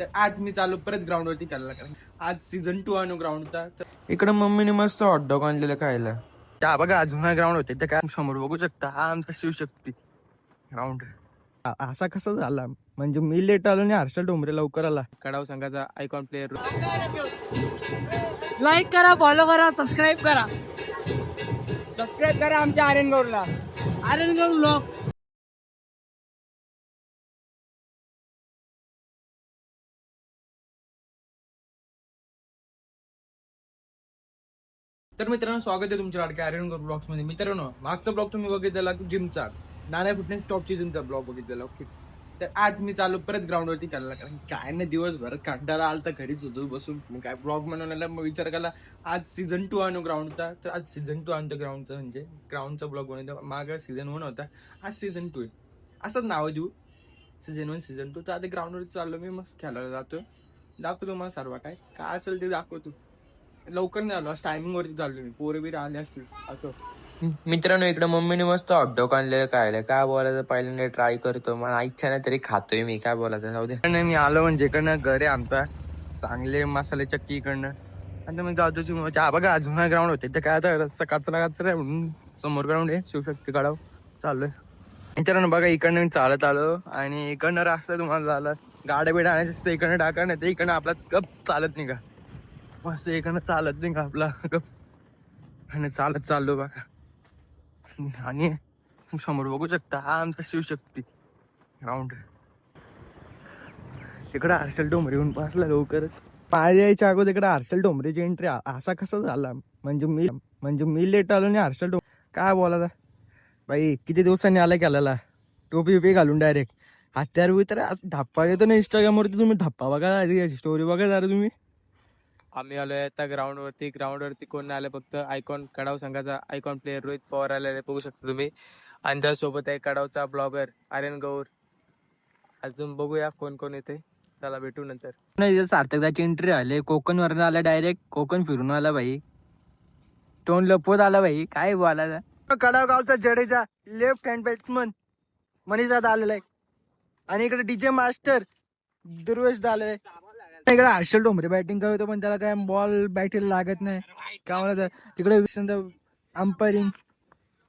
तर आज मी चालू परत ग्राउंडवरती खेळायला, कारण आज सीझन 2 आणू ग्राउंडचा. तर इकडे मम्मीने मस्त हॉटडॉग आणलेलं खायला. त्या बघा अजून ग्राउंड होते त्या काय समोर बघू शकता. हा आमचा शिवशक्ती ग्राउंड. असा कसा झाला म्हणजे मी लेट आलो आणि हर्षल डोंबरे लवकर आला. कडाव संघाचा आयकॉन प्लेअर. लाईक करा, फॉलो करा, सबस्क्राईब करा आमच्या आर्यन गौरला, आर्यन गौर ब्लॉग्स. तर मित्रांनो स्वागत आहे तुमच्या लाडक्या आर्यन गौर ब्लॉग्स मध्ये. मित्रांनो मागचा ब्लॉग तुम्ही बघितलेला जिमचा, नाना फिटनेस टॉपची जिमचा ब्लॉग बघितलेला. ओके, तर आज मी चालू परत ग्राउंडवरती खेळायला, कारण काय नाही दिवसभर कंटाळा आलता घरीच होतो बसून. मग काय ब्लॉग बनवण्याला मग विचार केला आज सीझन 2 आणू ग्राउंडचा. तर आज सीझन 2 आणतो ग्राउंडचा, म्हणजे ग्राउंडचा ब्लॉग बनवतो. मागं सीझन 1 होता, आज सीझन 2 आहे. असंच नाव देऊ, सीझन 1 सीझन 2. तर आता ग्राउंडवरती चाललो मी, मस्त खेळायला जातोय. दाखवतो मला सर्व काय काय असेल ते दाखवतो. लवकर नाही आलो, टायमिंग वरती चाललो मी. पोरे बी आले असतील असं. मित्रांनो इकडे मम्मीने मस्त हॉटडॉग आणलेलं खायला. काय बोलायचं पहिल्यांदा ट्राय करतो, मला इच्छा नाही तरी खातोय मी. काय बोलायचं जाऊ दे. मी आलो म्हणजे इकडनं घर आहे आमचा, चांगले मसाले चक्की इकडनं. आणि मग जातो बघा अजून ग्राउंड होते ते काय आता कचरा म्हणून समोर ग्राउंड आहे शिवशक्ती काढाव चाललोय. मित्रांनो बघा इकडनं मी चालत आलो आणि इकडनं रस्ता तुम्हाला झाला गाड्या बिड्या आणायचं इकडनं टाका, नाही तर इकडनं आपलाच गप चालत निघा. मस्त इकडनं चालत नाही का आपला गप आणि चालत चाललो बघा. आणि समोर बघू शकता हा आमचा शिवशक्ती ग्राउंड. तिकडे हर्षल डोंबरे येऊन बसला लवकरच. पाय यायच्या अगोदर इकडे हर्षल डोंबरेची एंट्री. असा कसा झाला म्हणजे मी लेट आलो आणि हर्षल डोंबरे काय बोलायचा बाई. किती दिवसांनी आला केला टोपी बिपी घालून डायरेक्ट हत्यार तर धप्पा येतो ना इंस्टाग्रामवरती. तुम्ही धप्पा बघा, स्टोरी बघा जरा तुम्ही. आम्ही आलोय आता ग्राउंडवरती कोण नाही आलं, फक्त आयकॉन कडाव संघाचा आयकॉन प्लेअर रोहित पवार आलेला बघू शकता तुम्ही. आणि त्यासोबत आहे कडावचा ब्लॉगर आर्यन गौर. अजून बघूया कोण कोण येते, चला भेटू नंतर. नाही सार्थकदाची एंट्री आले, कोकण वरनं आला डायरेक्ट. कोकण फिरून आला भाई, तोंड लपवत आला भाई. काय बोलायचा. कडाव गावचा Jadeja left hand batsman Manish दादा आलेला आहे. आणि इकडे डीजे मास्टर दुर्वेश आलेला आहे. इकडे हर्षल डोंबरे बॅटिंग करतो, पण त्याला काय बॉल बॅटीला लागत नाही. काय म्हणत तिकडे अंपायरिंग.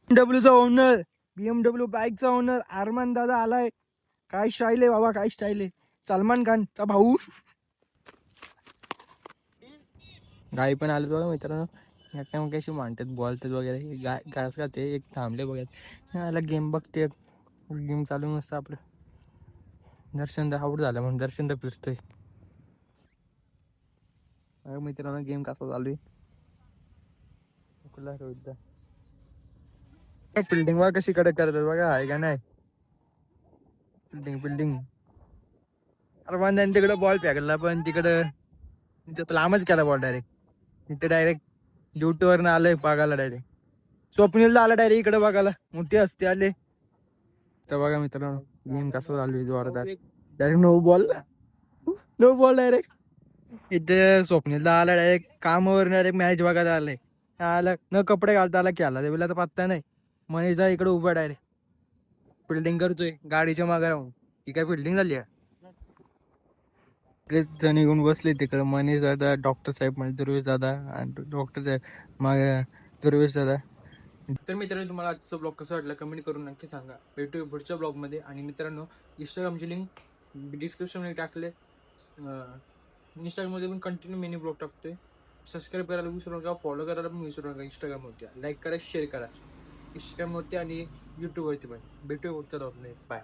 बीएमडब्ल्यूचा ओनर, बीएमडब्ल्यू बाईकचा ओनर अरमान दादा आलाय. काय स्टाईल आहे बाबा, काय स्टाईल आहे. सलमान खानचा भाऊ. गाई पण आले बघा मित्रांनो. मग कशी मांडतात बोलतात वगैरे. गाय घास खाते, एक थांबले बघत याला गेम बघते. गेम चालू नसतं आपलं. दर्शन आउट झालं म्हणून दर्शन फिरतोय. मित्रांनो गेम कसा चालू आहे. फिल्डिंग बघा कशी कडक करतात बघा, आहे का नाही. फिल्डिंग अरे पण तिकडे बॉल फेकला, पण तिकडं लांबच केला बॉल डायरेक्ट. तिथे डायरेक्ट ड्युटीवर आलंय बघायला. डायरेक्ट स्वप्नीलला आला डायरेक्ट इकडे बघायला. मोठी हस्ती आले तर बघा मित्रांनो गेम कसा चालू आहे जोरदार. Direct no ball direct. इथे स्वप्नीलला आला डायरेक्ट कामावर, डायरेक्ट मॅच बघायला आलाय. आला न कपडे घालता आला केला ते तर पत्ता नाही. मनीषदा इकडे उभा डायरेक्ट फिल्डिंग करतोय गाडीच्या मागे राहून. ती काय फिल्डिंग झाली आहे. जण येऊन बसले तिकडे. मनीष दादा, डॉक्टर साहेब म्हणजे दुर्वेश दादा आणि डॉक्टर साहेब मग दुर्वेश दादा. तर मित्रांनो तुम्हाला आजचा ब्लॉग कसा वाटला कमेंट करून नक्की सांगा. भेटूया पुढच्या ब्लॉग मध्ये. आणि मित्रांनो इंस्टाग्रामची लिंक डिस्क्रिप्शन मध्ये टाकले. इंस्टाग्राम मध्ये पण कंटिन्यू मिनी ब्लॉग टाकतोय. सबस्क्राईब करायला विसरू नका, फॉलो करायला पण विसरू नका. इंस्टाग्रामवरती लाईक करा, शेअर करा. इंस्टाग्रामवरती आणि युट्यूबवरती पण. भेटूया पुढच्या ब्लॉग मध्ये. बाय.